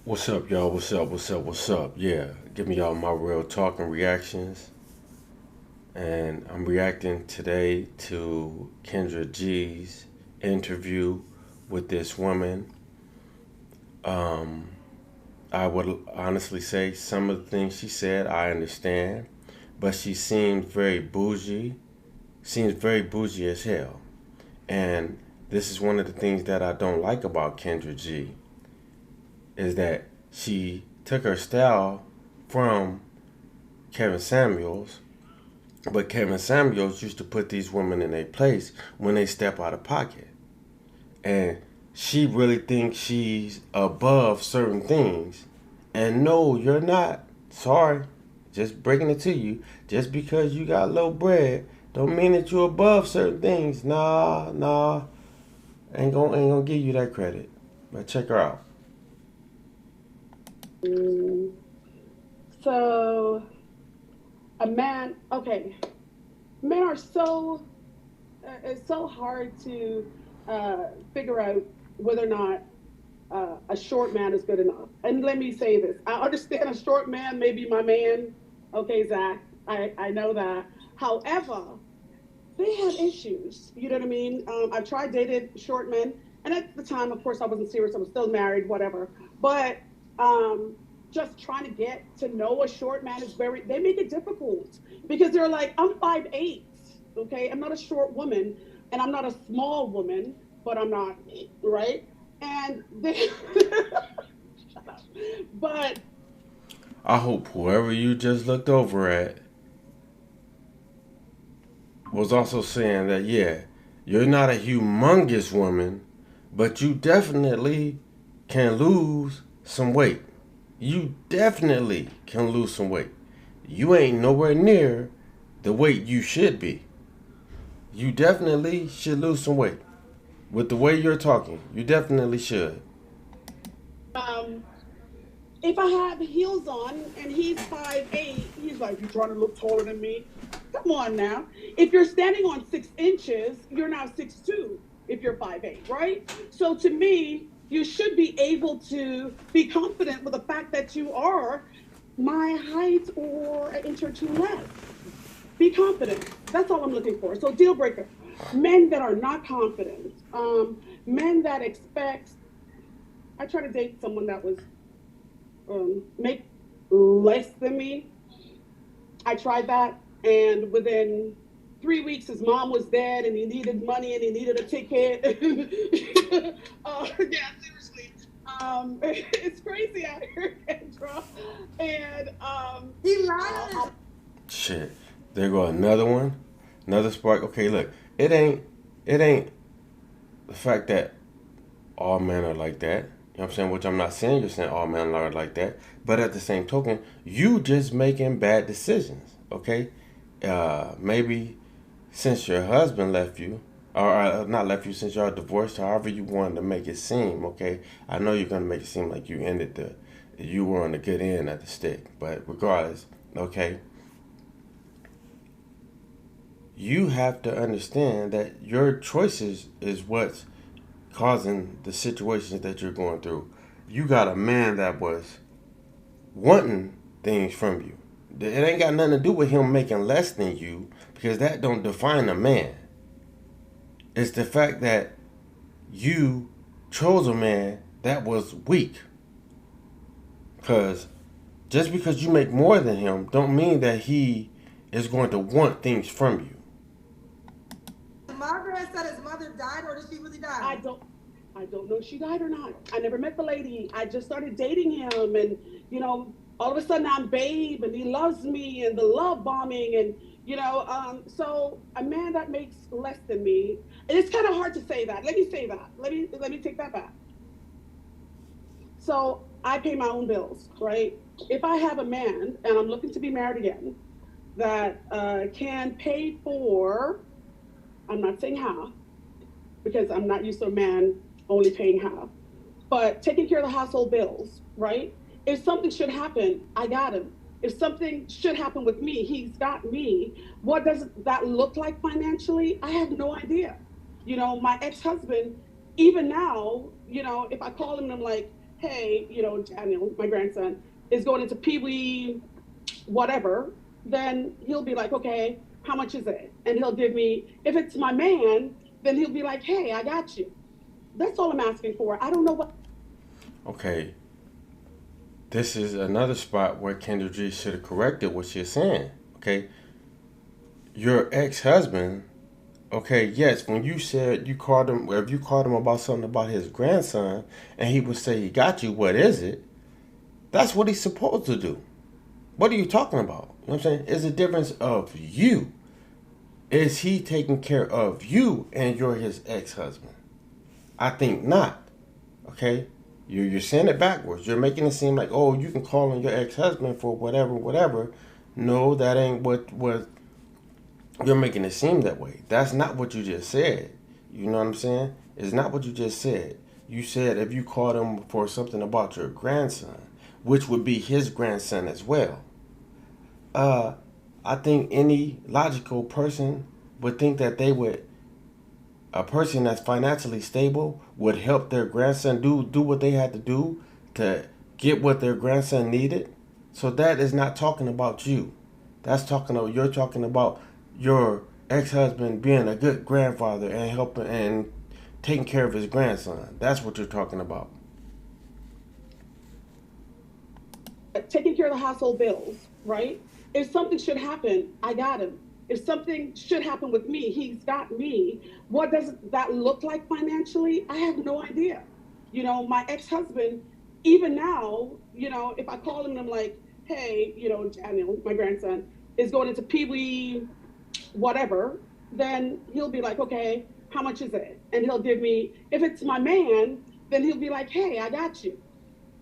What's up, y'all? What's up? What's up? What's up? Yeah, give me y'all my real talk and reactions. And I'm reacting today to Kendra G's interview with this woman. Um, I would honestly say some of the things she said I understand, but she seems very bougie as hell. And this is one of the things that I don't like about Kendra G is that she took her style from Kevin Samuels, but Kevin Samuels used to put these women in their place when they step out of pocket. And she really thinks she's above certain things. And no, you're not. Sorry. Just breaking it to you. Just because you got low bread don't mean that you're above certain things. Nah, nah. Ain't gonna give you that credit. But check her out. Mm, So, a man, okay, men are it's so hard to figure out whether or not a short man is good enough. And let me say this, I understand a short man may be my man. Okay, Zach, I know that. However, they had issues. You know what I mean? I've tried dated short men, and at the time, of course, I wasn't serious. I was still married, whatever. But um, just trying to get to know a short man is very. They make it difficult because they're like, I'm 5'8". Okay, I'm not a short woman, and I'm not a small woman, but I'm not right. And they, but I hope whoever you just looked over at was also saying that, yeah, you're not a humongous woman, but you definitely can lose some weight. You definitely can lose some weight. You ain't nowhere near the weight you should be. You definitely should lose some weight. With the way you're talking, you definitely should. um, if I have heels on and he's 5'8", he's like, "You trying to look taller than me?" Come on now. If you're standing on 6 inches, you're now 6'2". If you're 5'8", right? So to me, you should be able to be confident with the fact that you are my height or an inch or two less. Be confident. That's all I'm looking for. So deal breaker. Men that are not confident. Men that expect. I try to date someone that was make less than me. I tried that, and within 3 weeks, his mom was dead, and he needed money, and he needed a ticket. Yeah, seriously, it's crazy out here, Kendra. And He I'll lying. Shit. There go another one. Another spark. Okay, look. It ain't it ain't the fact that all men are like that. You know what I'm saying? Which I'm not saying you're saying all men are like that. But at the same token, you just making bad decisions. Okay? Maybe since your husband left you, or not left you, since y'all divorced, however you wanted to make it seem, okay? I know you're gonna make it seem like you were on the good end of the stick, but regardless, okay, you have to understand that your choices is what's causing the situations that you're going through. You got a man that was wanting things from you. It ain't got nothing to do with him making less than you because that don't define a man. It's the fact that you chose a man that was weak. Cause just because you make more than him don't mean that he is going to want things from you. Margaret said his mother died, or did she really die? I don't I don't know if she died or not. I never met the lady. I just started dating him, and all of a sudden I'm babe, and he loves me, and the love bombing, and so a man that makes less than me, and it's kind of hard to say that. Let me say that. Let me take that back. So I pay my own bills, right? If I have a man and I'm looking to be married again that can pay for, I'm not saying half, because I'm not used to a man only paying half. But taking care of the household bills, right? If something should happen, I got him. If something should happen with me, he's got me. What does that look like financially? I have no idea. My ex husband, even now, if I call him and I'm like, hey, Daniel, my grandson, is going into Pee Wee, whatever, then he'll be like, okay, how much is it? And he'll give me, if it's my man, then he'll be like, hey, I got you. That's all I'm asking for. I don't know what. Okay, this is another spot where Kendra G should have corrected what she's saying. Okay, your ex-husband. Okay, yes, when you said you called him, if you called him about something about his grandson, and he would say he got you, what is it? That's what he's supposed to do. What are you talking about? You know what I'm saying? It's a difference of you. Is he taking care of you and you're his ex-husband? I think not. Okay? You're saying it backwards. You're making it seem like, oh, you can call on your ex-husband for whatever, whatever. No, that ain't what you're making it seem that way. That's not what you just said. You know what I'm saying? It's not what you just said. You said if you called him for something about your grandson, which would be his grandson as well. I think any logical person would think that a person that's financially stable would help their grandson do what they had to do to get what their grandson needed. So that is not talking about you. You're talking about your ex-husband being a good grandfather and helping and taking care of his grandson. That's what you're talking about. Taking care of the household bills, right? If something should happen, I got him. If something should happen with me, he's got me. What does that look like financially? I have no idea. My ex-husband, even now, if I call him and I'm like, hey, Daniel, my grandson, is going into Pee Wee, whatever, then he'll be like, okay, how much is it? And he'll give me, if it's my man, then he'll be like, hey, I got you.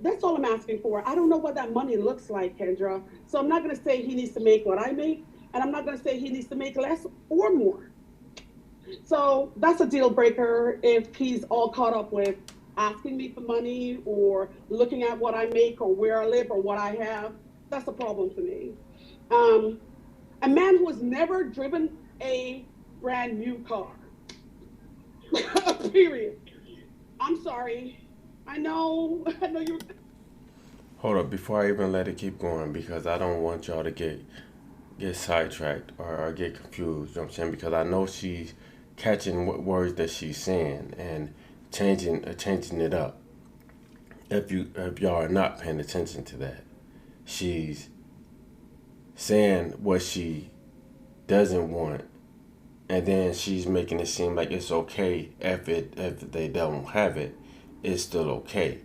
That's all I'm asking for. I don't know what that money looks like, Kendra. So I'm not going to say he needs to make what I make, and I'm not going to say he needs to make less or more. So that's a deal breaker if he's all caught up with asking me for money or looking at what I make or where I live or what I have. That's a problem for me. Um, a man who has never driven a brand new car. Period. I'm sorry. I know you. Hold up, before I even let it keep going, because I don't want y'all to get sidetracked or get confused. You know what I'm saying? Because I know she's catching what words that she's saying and changing it up. If y'all are not paying attention to that, she's saying what she doesn't want, and then she's making it seem like it's okay if they don't have it, it's still okay.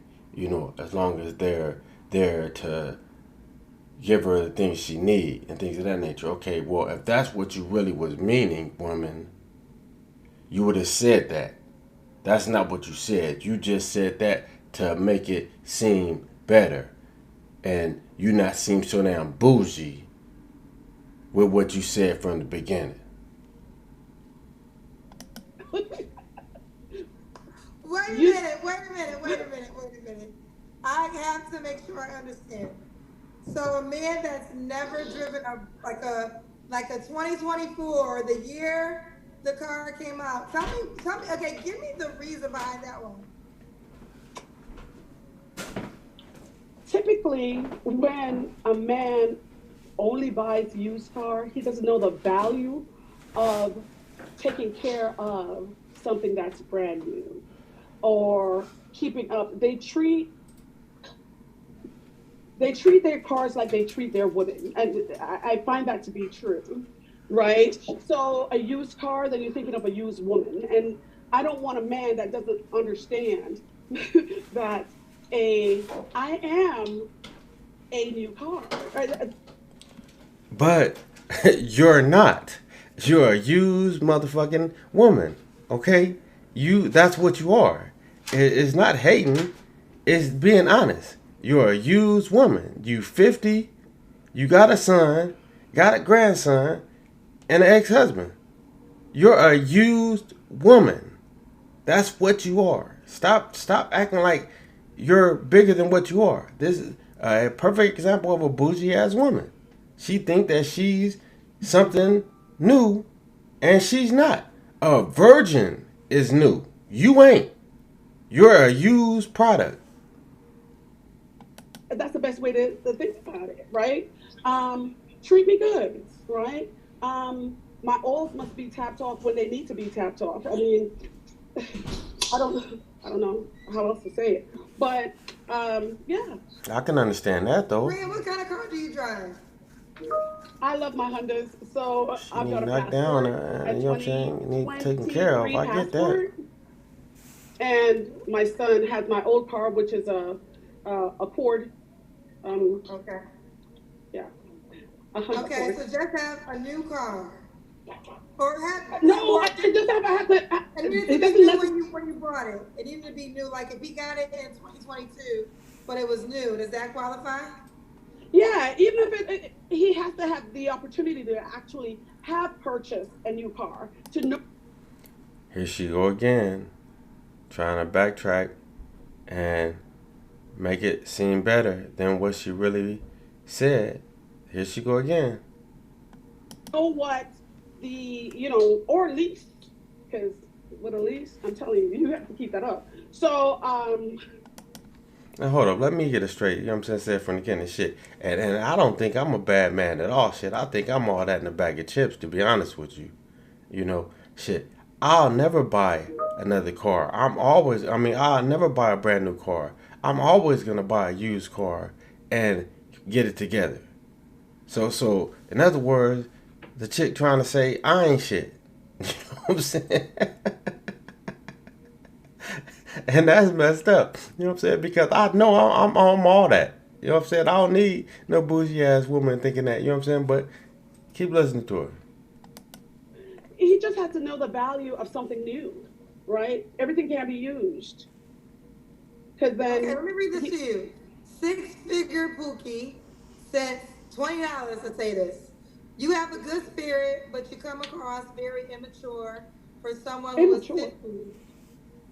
As long as they're there to give her the things she needs and things of that nature. Okay, well, if that's what you really was meaning, woman, you would have said that. That's not what you said. You just said that to make it seem better. And you not seem so damn bougie with what you said from the beginning. Wait a minute. I have to make sure I understand. So a man that's never driven a 2024, the year the car came out. Tell me. Okay, give me the reason behind that one. Typically, when a man only buys used car, he doesn't know the value of taking care of something that's brand new or keeping up. They treat their cars like they treat their women, and I find that to be true, right? So a used car, then you're thinking of a used woman, and I don't want a man that doesn't understand that a I am a new car. But you're not. You're a used motherfucking woman. Okay? That's what you are. It's not hating, it's being honest. You're a used woman. You 50, you got a son, got a grandson, and an ex-husband. You're a used woman. That's what you are. Stop acting like you're bigger than what you are. This is a perfect example of a bougie ass woman. She think that she's something new, and she's not. A virgin is new. You ain't. You're a used product. that's the best way to think about it, right? Treat me good, right? My alls must be tapped off when they need to be tapped off. I mean, I don't know how else to say it, but yeah, I can understand that though. Ren, what kind of car do you drive? I love my Hondas. So She I've need got a knocked down, Passport, a you know what I'm saying? Need taken care of. 2023 I get that. Passport, and my son has my old car, which is a Accord. Um, Okay. yeah, a Honda Okay, Accord. so just have a new car. Or have No, or I just have to. it needed to It be doesn't new necessarily. when you bought it. It needed to be new. Like if he got it in 2022, but it was new, does that qualify? Yeah, even if he has to have the opportunity to actually have purchased a new car to know. Here she go again, trying to backtrack and make it seem better than what she really said. Here she go again. What the or lease, because with a lease I'm telling you, you have to keep that up. So Now hold up, let me get it straight. You know what I'm saying? Said from the beginning, shit. And I don't think I'm a bad man at all, shit. I think I'm all that in a bag of chips, to be honest with you. You know, shit. I'll never buy another car. I'll never buy a brand new car. I'm always gonna buy a used car and get it together. So in other words, the chick trying to say I ain't shit. You know what I'm saying? And that's messed up. You know what I'm saying? Because I know I'm all that. You know what I'm saying? I don't need no bougie ass woman thinking that. You know what I'm saying? But keep listening to her. he just has to know the value of something new, right? Everything can be used, because Okay, then let me read this to he you. Six-figure Pookie sent $20 to say this. You have a good spirit, but you come across very immature for someone who is immature, 50.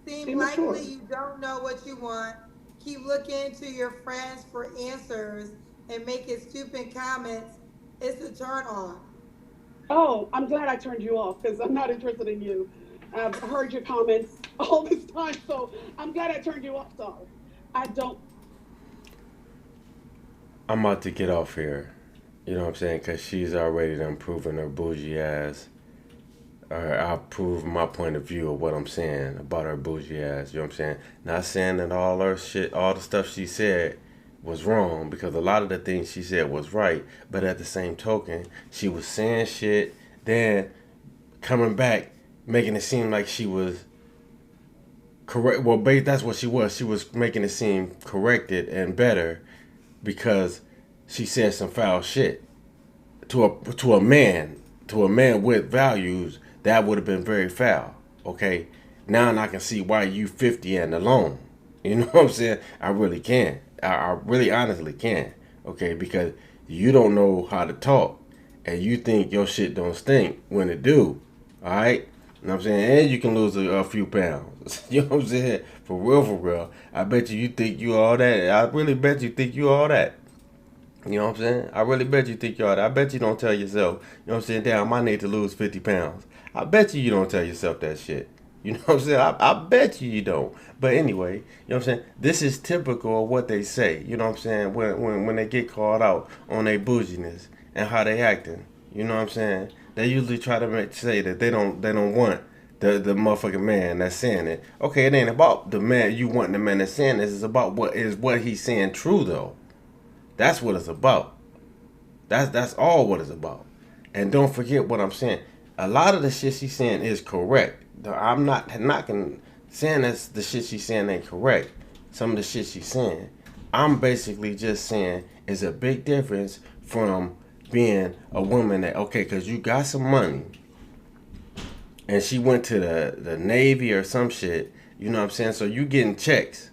Seem likely immature. you don't know what you want. Keep looking to your friends for answers and making stupid comments. It's a turn off. Oh, I'm glad I turned you off because I'm not interested in you. I've heard your comments all this time, so I'm glad I turned you off. So I don't. I'm about to get off here. You know what I'm saying? Because she's already done proven her bougie ass. Or I'll prove my point of view of what I'm saying about her bougie ass. You know what I'm saying? Not saying that all her shit, all the stuff she said was wrong, because a lot of the things she said was right. But at the same token, she was saying shit, then coming back, making it seem like she was correct. Well, that's what she was. She was making it seem corrected and better because she said some foul shit to a man, with values. That would have been very foul. Okay, now I can see why you 50 and alone. You know what I'm saying? I really can. I really honestly can. Okay, because you don't know how to talk, and you think your shit don't stink when it do. All right. You know what I'm saying? And you can lose a few pounds. You know what I'm saying? For real, for real. I bet you think you all that. I really bet you think you all that. You know what I'm saying? I really bet you think you all that. I bet you don't tell yourself, you know what I'm saying, damn, I need to lose 50 pounds. I bet you don't tell yourself that shit. You know what I'm saying? I bet you don't. But anyway, you know what I'm saying? This is typical of what they say. You know what I'm saying? When they get called out on their bouginess and how they acting. You know what I'm saying? They usually try to say that they don't want the motherfucking man that's saying it. Okay, it ain't about the man you want the man that's saying this. It's about what he's saying true though. That's what it's about. That's all what it's about. And don't forget what I'm saying. A lot of the shit she's saying is correct. I'm not knocking saying that the shit she's saying ain't correct. Some of the shit she's saying. I'm basically just saying is a big difference from being a woman that, okay, because you got some money and she went to the Navy or some shit, you know what I'm saying? So you getting checks.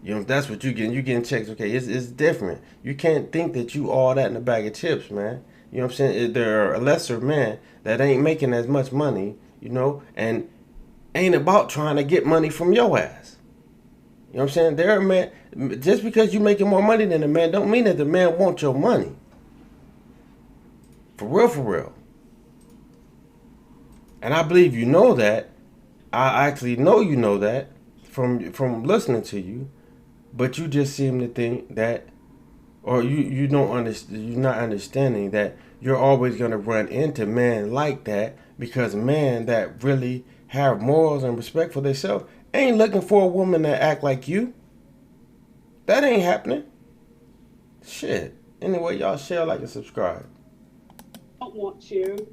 You know, that's what you getting. You getting checks. Okay, it's different. You can't think that you all that in a bag of chips, man. You know what I'm saying? There are lesser men that ain't making as much money, you know, and ain't about trying to get money from your ass. You know what I'm saying? There are men, just because you making more money than a man don't mean that the man wants your money. For real, for real. And I believe you know that. I actually know you know that from listening to you. But you just seem to think that or you don't understand. You're not understanding that you're always gonna run into men like that, because men that really have morals and respect for themselves ain't looking for a woman that act like you. That ain't happening. Shit. Anyway, y'all share, like, and subscribe. Don't want you.